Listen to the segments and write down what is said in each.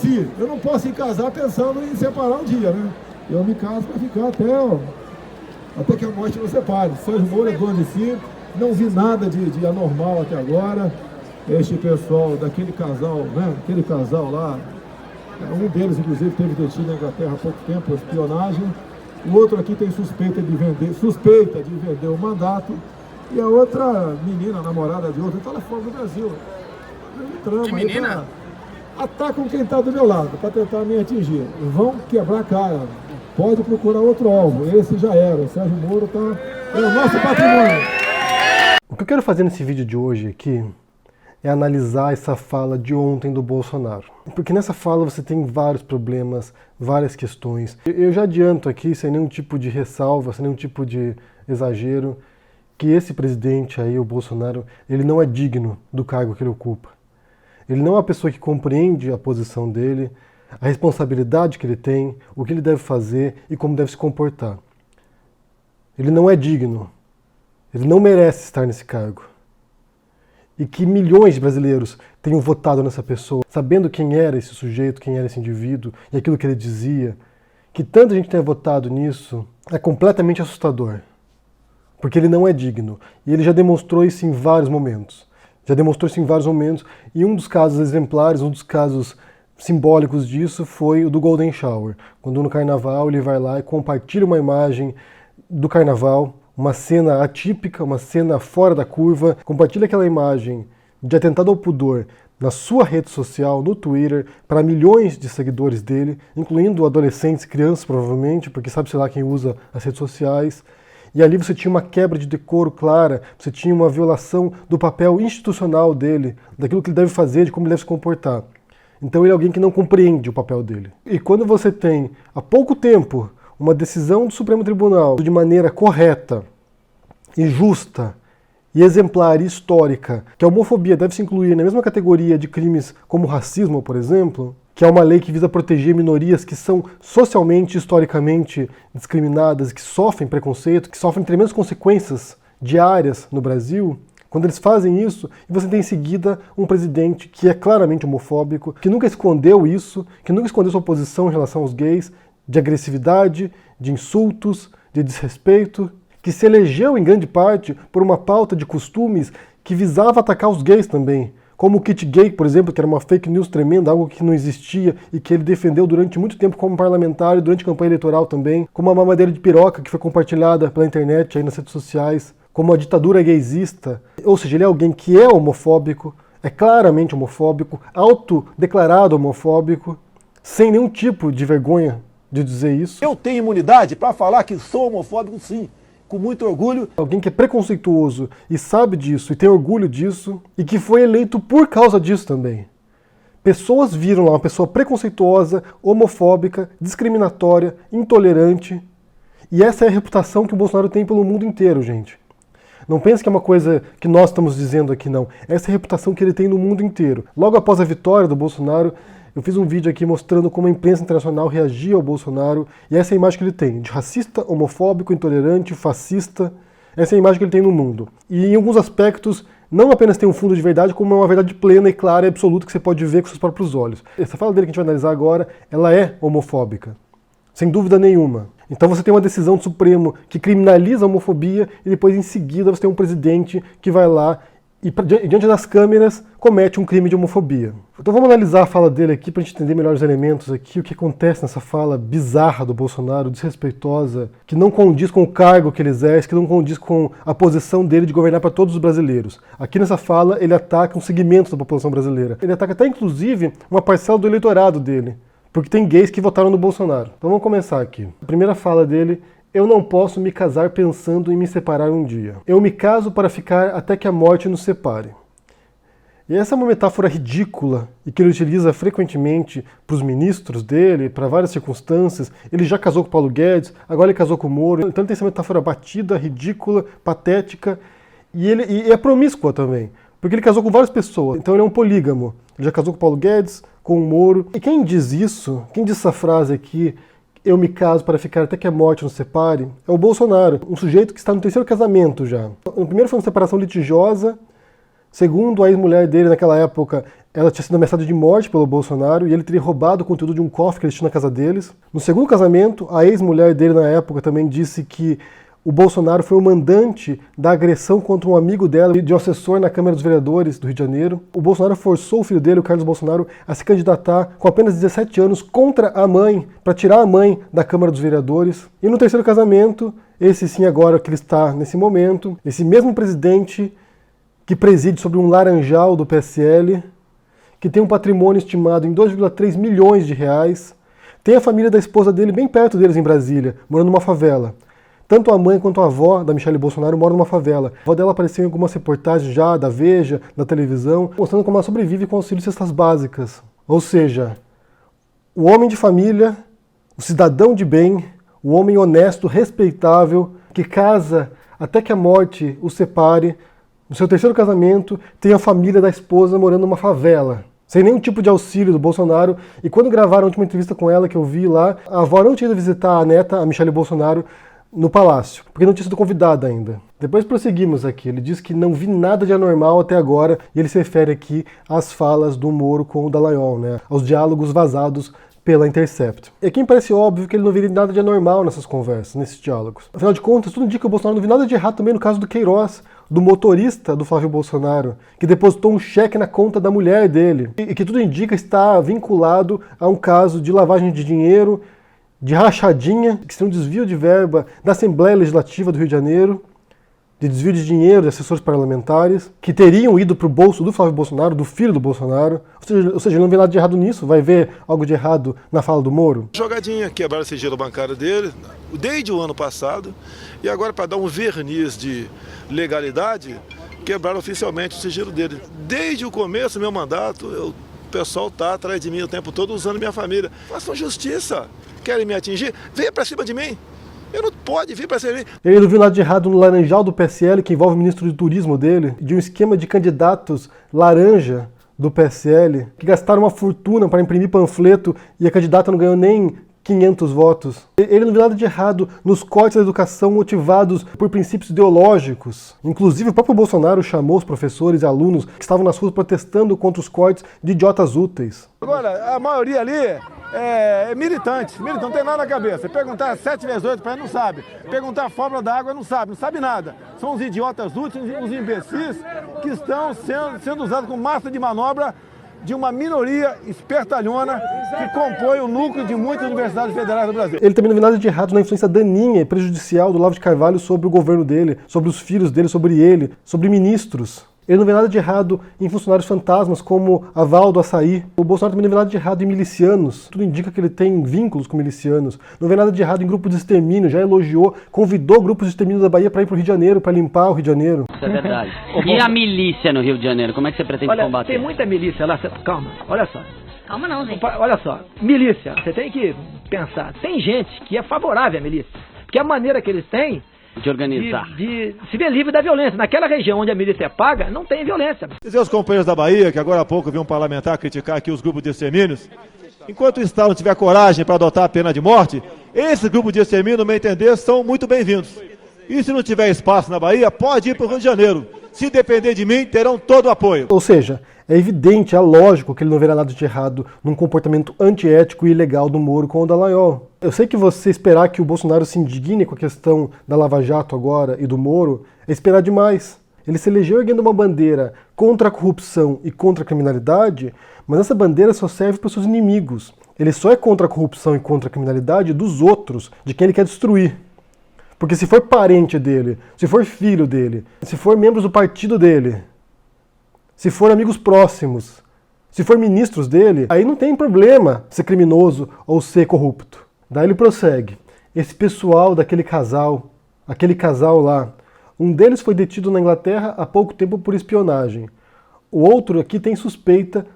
se. Eu não posso ir casar pensando em separar um dia, né? Eu me caso para ficar até que a morte nos separe. Sérgio Moro é dono de si, não vi nada de anormal até agora. Este pessoal daquele casal, né? Aquele casal lá, um deles inclusive teve detido na Inglaterra há pouco tempo por espionagem. O outro aqui tem suspeita de vender o mandato. E a outra menina, namorada de outro, está lá fora do Brasil. Que menina? Atacam quem está do meu lado para tentar me atingir. Vão quebrar a cara. Pode procurar outro alvo. Esse já era. O Sérgio Moro é o nosso patrimônio. O que eu quero fazer nesse vídeo de hoje aqui é analisar essa fala de ontem do Bolsonaro. Porque nessa fala você tem vários problemas, várias questões. Eu já adianto aqui, sem nenhum tipo de ressalva, sem nenhum tipo de exagero, que esse presidente aí, o Bolsonaro, ele não é digno do cargo que ele ocupa. Ele não é uma pessoa que compreende a posição dele, a responsabilidade que ele tem, o que ele deve fazer e como deve se comportar. Ele não é digno. Ele não merece estar nesse cargo. E que milhões de brasileiros tenham votado nessa pessoa, sabendo quem era esse sujeito, quem era esse indivíduo e aquilo que ele dizia, que tanta gente tenha votado nisso, é completamente assustador. Porque ele não é digno. E ele já demonstrou isso em vários momentos. E um dos casos exemplares, um dos casos simbólicos disso foi o do Golden Shower. Quando no carnaval ele vai lá e compartilha uma imagem do carnaval, uma cena atípica, uma cena fora da curva, compartilha aquela imagem de atentado ao pudor na sua rede social, no Twitter, para milhões de seguidores dele, incluindo adolescentes, crianças provavelmente, porque sabe-se lá quem usa as redes sociais. E ali você tinha uma quebra de decoro clara, você tinha uma violação do papel institucional dele, daquilo que ele deve fazer, de como ele deve se comportar. Então ele é alguém que não compreende o papel dele. E quando você tem, há pouco tempo, uma decisão do Supremo Tribunal de maneira correta e justa e exemplar e histórica, que a homofobia deve se incluir na mesma categoria de crimes como racismo, por exemplo, que é uma lei que visa proteger minorias que são socialmente, historicamente discriminadas, que sofrem preconceito, que sofrem tremendas consequências diárias no Brasil. Quando eles fazem isso, e você tem em seguida um presidente que é claramente homofóbico, que nunca escondeu isso, que nunca escondeu sua posição em relação aos gays, de agressividade, de insultos, de desrespeito, que se elegeu em grande parte por uma pauta de costumes que visava atacar os gays também. Como o kit gay, por exemplo, que era uma fake news tremenda, algo que não existia e que ele defendeu durante muito tempo como parlamentar e durante a campanha eleitoral também. Como a mamadeira de piroca, que foi compartilhada pela internet, aí nas redes sociais. Como a ditadura gaysista. Ou seja, ele é alguém que é homofóbico, é claramente homofóbico, autodeclarado homofóbico, sem nenhum tipo de vergonha de dizer isso. Eu tenho imunidade para falar que sou homofóbico, sim. Com muito orgulho. Alguém que é preconceituoso e sabe disso e tem orgulho disso e que foi eleito por causa disso também. Pessoas viram lá uma pessoa preconceituosa, homofóbica, discriminatória, intolerante. E essa é a reputação que o Bolsonaro tem pelo mundo inteiro, gente. Não pense que é uma coisa que nós estamos dizendo aqui, não. Essa é a reputação que ele tem no mundo inteiro. Logo após a vitória do Bolsonaro, eu fiz um vídeo aqui mostrando como a imprensa internacional reagia ao Bolsonaro, e essa é a imagem que ele tem, de racista, homofóbico, intolerante, fascista. Essa é a imagem que ele tem no mundo. E em alguns aspectos, não apenas tem um fundo de verdade, como é uma verdade plena e clara e absoluta que você pode ver com seus próprios olhos. Essa fala dele que a gente vai analisar agora, ela é homofóbica, sem dúvida nenhuma. Então você tem uma decisão do Supremo que criminaliza a homofobia e depois em seguida você tem um presidente que vai lá e diante das câmeras comete um crime de homofobia. Então vamos analisar a fala dele aqui para a gente entender melhor os elementos aqui, o que acontece nessa fala bizarra do Bolsonaro, desrespeitosa, que não condiz com o cargo que ele exerce, que não condiz com a posição dele de governar para todos os brasileiros. Aqui nessa fala ele ataca um segmento da população brasileira. Ele ataca até inclusive uma parcela do eleitorado dele, porque tem gays que votaram no Bolsonaro. Então vamos começar aqui. A primeira fala dele: eu não posso me casar pensando em me separar um dia. Eu me caso para ficar até que a morte nos separe. E essa é uma metáfora ridícula e que ele utiliza frequentemente para os ministros dele, para várias circunstâncias. Ele já casou com o Paulo Guedes, agora ele casou com o Moro. Então ele tem essa metáfora batida, ridícula, patética e é promíscua também, porque ele casou com várias pessoas. Então ele é um polígamo. Ele já casou com o Paulo Guedes, com o Moro. E quem diz isso, quem diz essa frase aqui, eu me caso para ficar até que a morte nos separe, é o Bolsonaro, um sujeito que está no terceiro casamento já. No primeiro foi uma separação litigiosa, Segundo a ex-mulher dele naquela época, ela tinha sido ameaçada de morte pelo Bolsonaro e ele teria roubado o conteúdo de um cofre que eles tinham na casa deles. No segundo casamento, a ex-mulher dele na época também disse que o Bolsonaro foi o mandante da agressão contra um amigo dela, de um assessor na Câmara dos Vereadores do Rio de Janeiro. O Bolsonaro forçou o filho dele, o Carlos Bolsonaro, a se candidatar com apenas 17 anos contra a mãe, para tirar a mãe da Câmara dos Vereadores. E no terceiro casamento, esse sim agora que ele está nesse momento, esse mesmo presidente que preside sobre um laranjal do PSL, que tem um patrimônio estimado em 2,3 milhões de reais, tem a família da esposa dele bem perto deles em Brasília, morando numa favela. Tanto a mãe quanto a avó da Michelle Bolsonaro moram numa favela. A avó dela apareceu em algumas reportagens já da Veja, da televisão, mostrando como ela sobrevive com auxílio de cestas básicas. Ou seja, o homem de família, o cidadão de bem, o homem honesto, respeitável, que casa até que a morte o separe, no seu terceiro casamento, tem a família da esposa morando numa favela, sem nenhum tipo de auxílio do Bolsonaro. E quando gravaram a última entrevista com ela, que eu vi lá, a avó não tinha ido visitar a neta, a Michelle Bolsonaro, no palácio, porque não tinha sido convidada ainda. Depois prosseguimos aqui. Ele diz que não vi nada de anormal até agora, e ele se refere aqui às falas do Moro com o Dallagnol, né? Aos diálogos vazados pela Intercept. E aqui me parece óbvio que ele não viria nada de anormal nessas conversas, nesses diálogos. Afinal de contas, tudo indica que o Bolsonaro não viu nada de errado também no caso do Queiroz, do motorista do Flávio Bolsonaro, que depositou um cheque na conta da mulher dele, e que tudo indica está vinculado a um caso de lavagem de dinheiro, de rachadinha, que seria um desvio de verba da Assembleia Legislativa do Rio de Janeiro, de desvio de dinheiro de assessores parlamentares, que teriam ido para o bolso do Flávio Bolsonaro, do filho do Bolsonaro. Ou seja, ele não vê nada de errado nisso. Vai ver algo de errado na fala do Moro? Jogadinha, quebraram o sigilo bancário dele desde o ano passado, e agora, para dar um verniz de legalidade, quebraram oficialmente o sigilo dele. Desde o começo do meu mandato, o pessoal está atrás de mim o tempo todo, usando minha família. Façam justiça. Querem me atingir? Venha para cima de mim. Eu não pode vir para cima de mim. Ele não viu nada de errado no laranjal do PSL, que envolve o ministro de turismo dele, de um esquema de candidatos laranja do PSL, que gastaram uma fortuna para imprimir panfleto e a candidata não ganhou nem 500 votos. Ele não viu nada de errado nos cortes da educação motivados por princípios ideológicos. Inclusive, o próprio Bolsonaro chamou os professores e alunos que estavam nas ruas protestando contra os cortes de idiotas úteis. Agora, a maioria ali é militante, não tem nada na cabeça. Perguntar 7 vezes 8 para ele não sabe. Perguntar a fórmula da água não sabe nada. São os idiotas úteis, os imbecis que estão sendo usados como massa de manobra de uma minoria espertalhona que compõe o núcleo de muitas universidades federais do Brasil. Ele também não viu nada de errado na influência daninha e prejudicial do Olavo de Carvalho sobre o governo dele, sobre os filhos dele, sobre ele, sobre ministros. Ele não vê nada de errado em funcionários fantasmas como a Val do Açaí. O Bolsonaro também não vê nada de errado em milicianos. Tudo indica que ele tem vínculos com milicianos. Não vê nada de errado em grupos de extermínio. Já elogiou, convidou grupos de extermínio da Bahia para ir para o Rio de Janeiro, para limpar o Rio de Janeiro. Isso é verdade. E a milícia no Rio de Janeiro? Como é que você pretende combater? Tem muita milícia lá. Calma, olha só. Calma não, gente. Olha só, milícia, você tem que pensar. Tem gente que é favorável à milícia. Porque a maneira que eles têm de organizar, de se ver livre da violência. Naquela região onde a milícia é paga, não tem violência. Dizer aos companheiros da Bahia, que agora há pouco vi um parlamentar criticar aqui os grupos de extermínios, enquanto o Estado não tiver coragem para adotar a pena de morte, esses grupos de extermínio, no meu entender, são muito bem-vindos. E se não tiver espaço na Bahia, pode ir para o Rio de Janeiro. Se depender de mim, terão todo o apoio. Ou seja, é evidente, é lógico que ele não verá nada de errado num comportamento antiético e ilegal do Moro com o Dallagnol. Eu sei que você esperar que o Bolsonaro se indigne com a questão da Lava Jato agora e do Moro é esperar demais. Ele se elegeu erguendo uma bandeira contra a corrupção e contra a criminalidade, mas essa bandeira só serve para os seus inimigos. Ele só é contra a corrupção e contra a criminalidade dos outros, de quem ele quer destruir. Porque se for parente dele, se for filho dele, se for membros do partido dele, se for amigos próximos, se for ministros dele, aí não tem problema ser criminoso ou ser corrupto. Daí ele prossegue. Esse pessoal daquele casal, aquele casal lá, um deles foi detido na Inglaterra há pouco tempo por espionagem. O outro aqui tem suspeita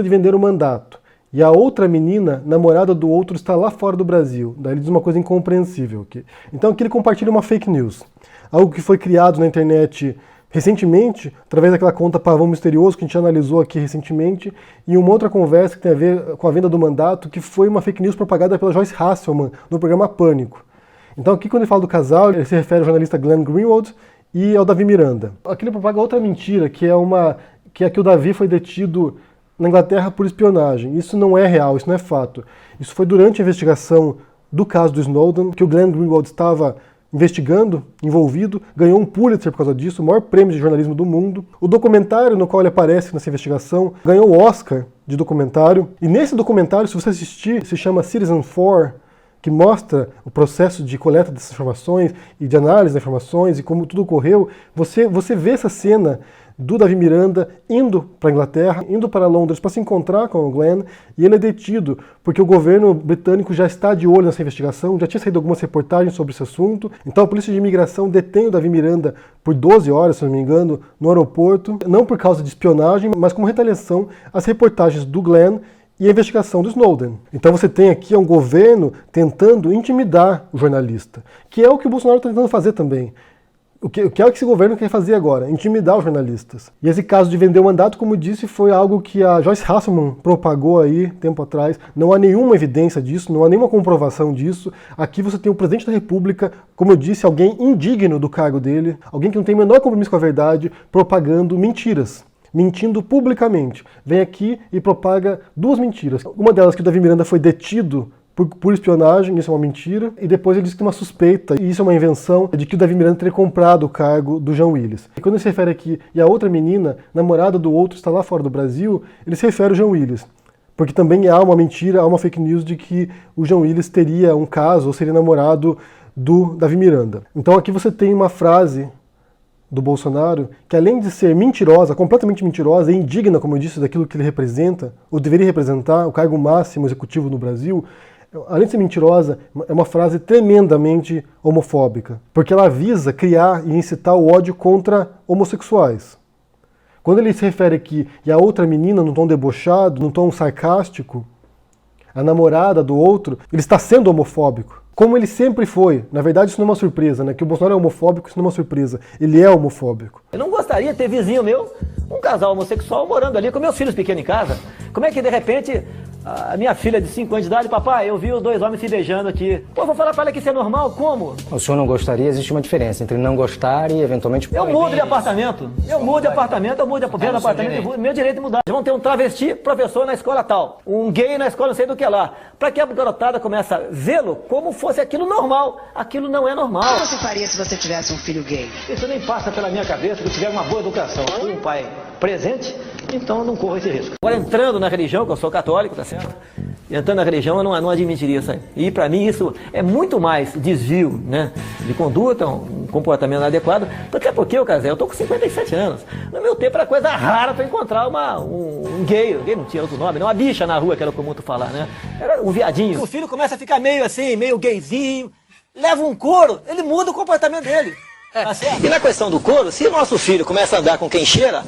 de vender o mandato. E a outra menina, namorada do outro, está lá fora do Brasil. Daí ele diz uma coisa incompreensível aqui. Então aqui ele compartilha uma fake news. Algo que foi criado na internet recentemente, através daquela conta Pavão Misterioso, que a gente analisou aqui recentemente, e uma outra conversa que tem a ver com a venda do mandato, que foi uma fake news propagada pela Joyce Hasselman no programa Pânico. Então aqui quando ele fala do casal, ele se refere ao jornalista Glenn Greenwald e ao Davi Miranda. Aqui ele propaga outra mentira, que é que o Davi foi detido na Inglaterra por espionagem. Isso não é real, isso não é fato. Isso foi durante a investigação do caso do Snowden, que o Glenn Greenwald estava investigando, envolvido, ganhou um Pulitzer por causa disso, o maior prêmio de jornalismo do mundo. O documentário no qual ele aparece nessa investigação ganhou o Oscar de documentário. E nesse documentário, se você assistir, se chama Citizen4, que mostra o processo de coleta dessas informações e de análise das informações e como tudo ocorreu. Você vê essa cena do Davi Miranda indo para a Inglaterra, indo para Londres para se encontrar com o Glenn, e ele é detido porque o governo britânico já está de olho nessa investigação, já tinha saído algumas reportagens sobre esse assunto. Então a polícia de imigração detém o Davi Miranda por 12 horas, se não me engano, no aeroporto, não por causa de espionagem, mas como retaliação às reportagens do Glenn e a investigação do Snowden. Então você tem aqui um governo tentando intimidar o jornalista, que é o que o Bolsonaro está tentando fazer também. O que é o que esse governo quer fazer agora? Intimidar os jornalistas. E esse caso de vender o mandato, como disse, foi algo que a Joyce Hasselman propagou aí tempo atrás. Não há nenhuma evidência disso, não há nenhuma comprovação disso. Aqui você tem o presidente da República, como eu disse, alguém indigno do cargo dele, alguém que não tem o menor compromisso com a verdade, propagando mentiras. Mentindo publicamente. Vem aqui e propaga duas mentiras. Uma delas que o Davi Miranda foi detido por espionagem, isso é uma mentira, e depois ele diz que tem uma suspeita, e isso é uma invenção, de que o Davi Miranda teria comprado o cargo do Jean Willis. E quando ele se refere aqui, e a outra menina, namorada do outro, está lá fora do Brasil, ele se refere ao Jean Willis. Porque também há uma mentira, há uma fake news de que o Jean Willis teria um caso, ou seria namorado do Davi Miranda. Então aqui você tem uma frase do Bolsonaro, que além de ser mentirosa, completamente mentirosa e indigna, como eu disse, daquilo que ele representa, ou deveria representar, o cargo máximo executivo no Brasil, além de ser mentirosa, é uma frase tremendamente homofóbica, porque ela visa criar e incitar o ódio contra homossexuais. Quando ele se refere aqui, e a outra menina, num tom debochado, num tom sarcástico, a namorada do outro, ele está sendo homofóbico. Como ele sempre foi. Na verdade, isso não é uma surpresa, né? Que o Bolsonaro é homofóbico, isso não é uma surpresa. Ele é homofóbico. Eu não gostaria de ter vizinho meu, um casal homossexual, morando ali com meus filhos pequenos em casa. Como é que, de repente, a minha filha de 5 anos de idade, papai, eu vi os dois homens se beijando aqui. Pô, vou falar pra ela que isso é normal? Como? O senhor não gostaria, existe uma diferença entre não gostar e, eventualmente... Eu mudo de apartamento. Eu mudo de apartamento, meu direito de mudar. Vão ter um travesti professor na escola tal, um gay na escola não sei do que lá. Pra que a garotada começa a vê-lo como fosse aquilo normal. Aquilo não é normal. O que você faria se você tivesse um filho gay? Isso nem passa pela minha cabeça que eu tiver uma boa educação. Um pai presente, então eu não corro esse risco. Agora entrando na religião, que eu sou católico, tá certo? Entrando na religião eu não admitiria isso aí. E para mim isso é muito mais desvio, né, de conduta, um comportamento inadequado, até porque, eu tô com 57 anos. No meu tempo era coisa rara para encontrar um gay não tinha outro nome, uma bicha na rua, que era como muito falar, né? Era um viadinho. O filho começa a ficar meio assim, meio gayzinho, leva um couro, ele muda o comportamento dele. Tá certo? E na questão do couro, se nosso filho começa a andar com quem cheira,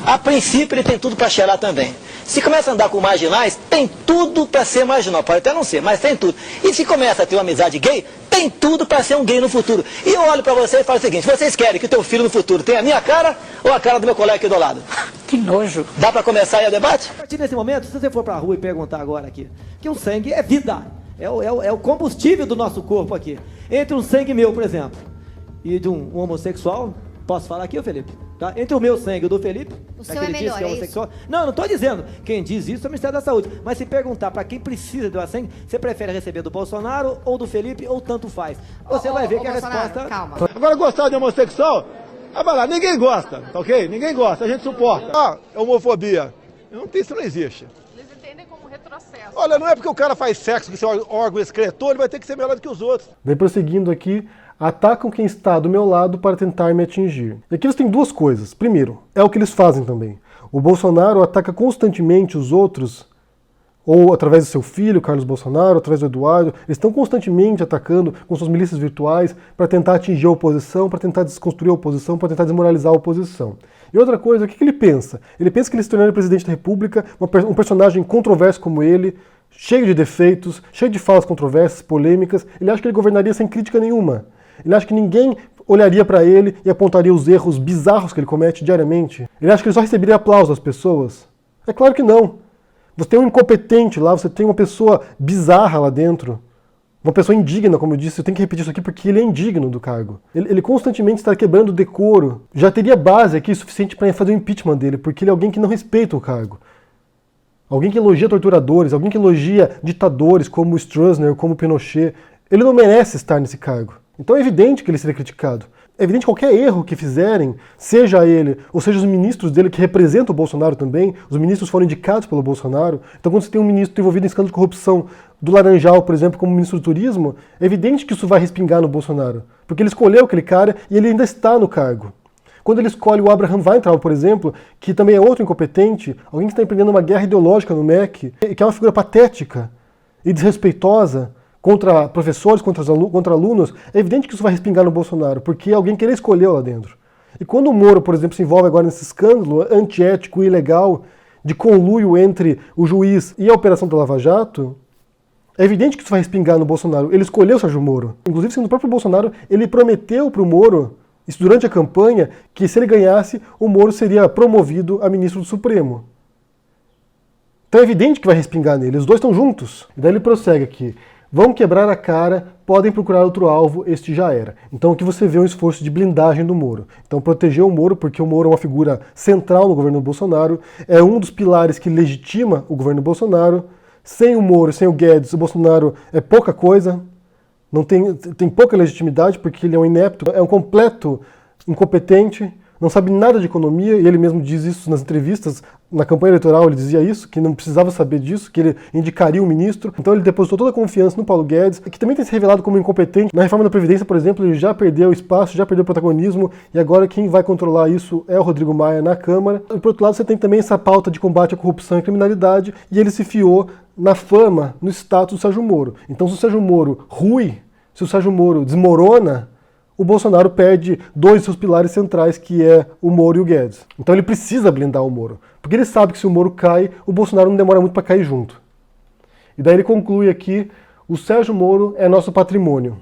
a princípio ele tem tudo para cheirar também. Se começa a andar com marginais, tem tudo para ser marginal. Pode até não ser, mas tem tudo. E se começa a ter uma amizade gay, tem tudo para ser um gay no futuro. E eu olho para vocês e falo o seguinte, vocês querem que o teu filho no futuro tenha a minha cara ou a cara do meu colega aqui do lado? Que nojo. Dá para começar aí o debate? A partir desse momento, se você for para a rua e perguntar agora aqui, que o sangue é vida, é o combustível do nosso corpo aqui. Entre um sangue meu, por exemplo, e de um homossexual, posso falar aqui, ô Felipe? Tá? Entre o meu sangue e o do Felipe, o seu é melhor, que é homossexual. Não, não estou dizendo. Quem diz isso é o Ministério da Saúde. Mas se perguntar para quem precisa de sangue, você prefere receber do Bolsonaro ou do Felipe ou tanto faz? Você vai ver que a resposta... Calma. Agora, gostar de homossexual, vai lá, ninguém gosta, tá ok? Ninguém gosta, a gente suporta. Homofobia. Isso não existe. Eles entendem como retrocesso. Olha, não é porque o cara faz sexo com seu órgão excretor, ele vai ter que ser melhor do que os outros. Daí, prosseguindo aqui, atacam quem está do meu lado para tentar me atingir. E aqui você tem duas coisas. Primeiro, é o que eles fazem também. O Bolsonaro ataca constantemente os outros, ou através do seu filho, Carlos Bolsonaro, através do Eduardo. Eles estão constantemente atacando com suas milícias virtuais para tentar atingir a oposição, para tentar desconstruir a oposição, para tentar desmoralizar a oposição. E outra coisa, o que ele pensa? Ele pensa que ele se tornaria presidente da República, um personagem controverso como ele, cheio de defeitos, cheio de falas controversas, polêmicas. Ele acha que ele governaria sem crítica nenhuma. Ele acha que ninguém olharia para ele e apontaria os erros bizarros que ele comete diariamente. Ele acha que ele só receberia aplausos das pessoas. É claro que não. Você tem um incompetente lá, você tem uma pessoa bizarra lá dentro, Uma pessoa indigna, como eu disse, eu tenho que repetir isso aqui porque ele é indigno do cargo. Ele constantemente está quebrando o decoro. Já teria base aqui suficiente para fazer o impeachment dele, porque ele é alguém que não respeita o cargo. Alguém que elogia torturadores, alguém que elogia ditadores como Stroessner, como Pinochet. Ele não merece estar nesse cargo. Então é evidente que ele seria criticado. É evidente que qualquer erro que fizerem, seja ele, ou seja os ministros dele que representam o Bolsonaro também, os ministros foram indicados pelo Bolsonaro. Então quando você tem um ministro envolvido em escândalo de corrupção do Laranjal, por exemplo, como ministro do Turismo, é evidente que isso vai respingar no Bolsonaro. Porque ele escolheu aquele cara e ele ainda está no cargo. Quando ele escolhe o Abraham Weintraub, por exemplo, que também é outro incompetente, alguém que está empreendendo uma guerra ideológica no MEC, que é uma figura patética e desrespeitosa, contra professores, contra alunos, é evidente que isso vai respingar no Bolsonaro, porque é alguém que ele escolheu lá dentro. E quando o Moro, por exemplo, se envolve agora nesse escândalo antiético e ilegal de conluio entre o juiz e a operação da Lava Jato, é evidente que isso vai respingar no Bolsonaro. Ele escolheu o Sérgio Moro. Inclusive, sendo o próprio Bolsonaro, ele prometeu para o Moro, isso durante a campanha, que se ele ganhasse, o Moro seria promovido a ministro do Supremo. Então é evidente que vai respingar nele. Os dois estão juntos. E daí ele prossegue aqui. Vão quebrar a cara, podem procurar outro alvo, este já era. Então aqui você vê um esforço de blindagem do Moro. Então proteger o Moro, porque o Moro é uma figura central no governo Bolsonaro, é um dos pilares que legitima o governo Bolsonaro. Sem o Moro, sem o Guedes, o Bolsonaro é pouca coisa, não tem pouca legitimidade, porque ele é um inepto, é um completo incompetente, não sabe nada de economia, e ele mesmo diz isso nas entrevistas, na campanha eleitoral ele dizia isso, que não precisava saber disso, que ele indicaria um ministro. Então ele depositou toda a confiança no Paulo Guedes, que também tem se revelado como incompetente. Na reforma da Previdência, por exemplo, ele já perdeu espaço, já perdeu protagonismo, e agora quem vai controlar isso é o Rodrigo Maia na Câmara. E por outro lado, você tem também essa pauta de combate à corrupção e criminalidade, e ele se fiou na fama, no status do Sérgio Moro. Então se o Sérgio Moro rui, se o Sérgio Moro desmorona, o Bolsonaro perde dois de seus pilares centrais, que é o Moro e o Guedes. Então ele precisa blindar o Moro, porque ele sabe que se o Moro cai, o Bolsonaro não demora muito para cair junto. E daí ele conclui aqui, o Sérgio Moro é nosso patrimônio.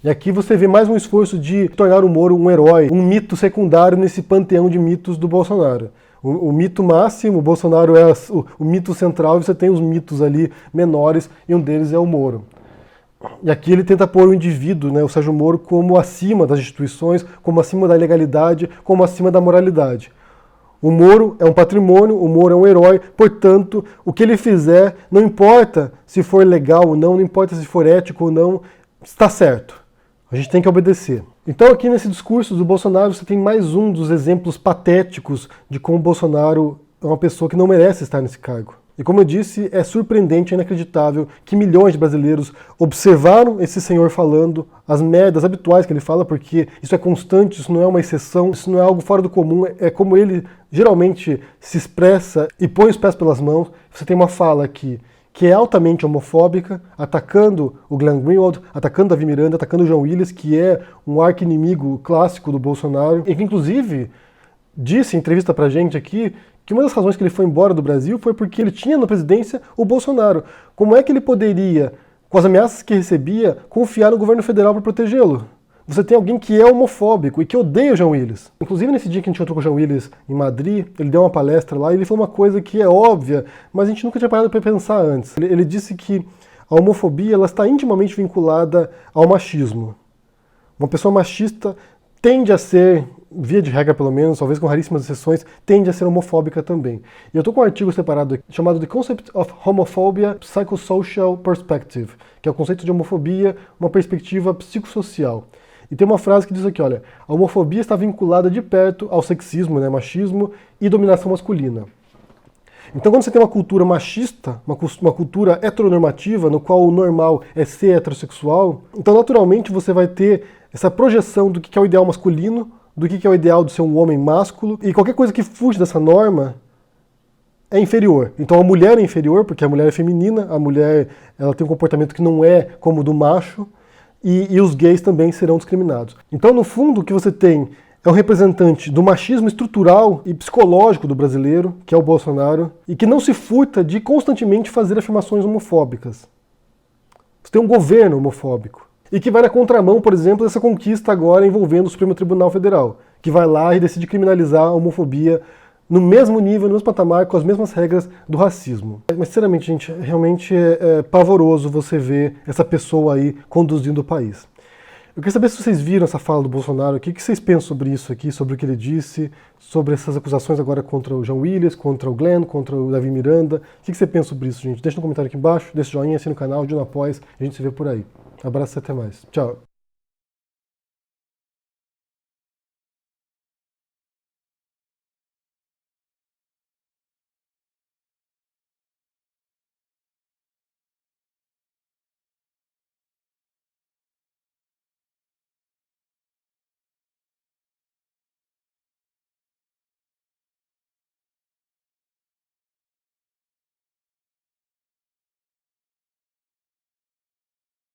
E aqui você vê mais um esforço de tornar o Moro um herói, um mito secundário nesse panteão de mitos do Bolsonaro. O mito máximo, o Bolsonaro é o mito central, e você tem os mitos ali menores, e um deles é o Moro. E aqui ele tenta pôr o indivíduo, né, o Sérgio Moro, como acima das instituições, como acima da legalidade, como acima da moralidade. O Moro é um patrimônio, o Moro é um herói, portanto, o que ele fizer, não importa se for legal ou não importa se for ético ou não, está certo. A gente tem que obedecer. Então aqui nesse discurso do Bolsonaro você tem mais um dos exemplos patéticos de como o Bolsonaro é uma pessoa que não merece estar nesse cargo. E como eu disse, é surpreendente, é inacreditável que milhões de brasileiros observaram esse senhor falando as merdas habituais que ele fala, porque isso é constante, isso não é uma exceção, isso não é algo fora do comum, é como ele geralmente se expressa e põe os pés pelas mãos. Você tem uma fala aqui que é altamente homofóbica, atacando o Glenn Greenwald, atacando Davi Miranda, atacando o João Willis, que é um arqui-inimigo clássico do Bolsonaro, e que inclusive disse em entrevista pra gente aqui que uma das razões que ele foi embora do Brasil foi porque ele tinha na presidência o Bolsonaro. Como é que ele poderia, com as ameaças que recebia, confiar no governo federal para protegê-lo? Você tem alguém que é homofóbico e que odeia o João Willis. Inclusive, nesse dia que a gente encontrou com o João Willis em Madrid, ele deu uma palestra lá e ele falou uma coisa que é óbvia, mas a gente nunca tinha parado para pensar antes. Ele disse que a homofobia ela está intimamente vinculada ao machismo. Uma pessoa machista tende a ser, via de regra pelo menos, talvez com raríssimas exceções, tende a ser homofóbica também. E eu estou com um artigo separado aqui, chamado The Concept of Homophobia Psychosocial Perspective, que é o conceito de homofobia, uma perspectiva psicossocial. E tem uma frase que diz aqui, olha, a homofobia está vinculada de perto ao sexismo, né, machismo e dominação masculina. Então quando você tem uma cultura machista, uma cultura heteronormativa, no qual o normal é ser heterossexual, então naturalmente você vai ter essa projeção do que é o ideal masculino, do que é o ideal de ser um homem másculo, e qualquer coisa que fuge dessa norma é inferior. Então a mulher é inferior, porque a mulher é feminina, a mulher ela tem um comportamento que não é como o do macho, e os gays também serão discriminados. Então no fundo o que você tem é um representante do machismo estrutural e psicológico do brasileiro, que é o Bolsonaro, e que não se furta de constantemente fazer afirmações homofóbicas. Você tem um governo homofóbico. E que vai na contramão, por exemplo, dessa conquista agora envolvendo o Supremo Tribunal Federal, que vai lá e decide criminalizar a homofobia no mesmo nível, no mesmo patamar, com as mesmas regras do racismo. Mas, sinceramente, gente, realmente é pavoroso você ver essa pessoa aí conduzindo o país. Eu queria saber se vocês viram essa fala do Bolsonaro, o que vocês pensam sobre isso aqui, sobre o que ele disse, sobre essas acusações agora contra o João Willis, contra o Glenn, contra o Davi Miranda. O que você pensa sobre isso, gente? Deixa no comentário aqui embaixo, deixa o joinha, assina o canal, de um após, a gente se vê por aí. Abraço e até mais. Tchau.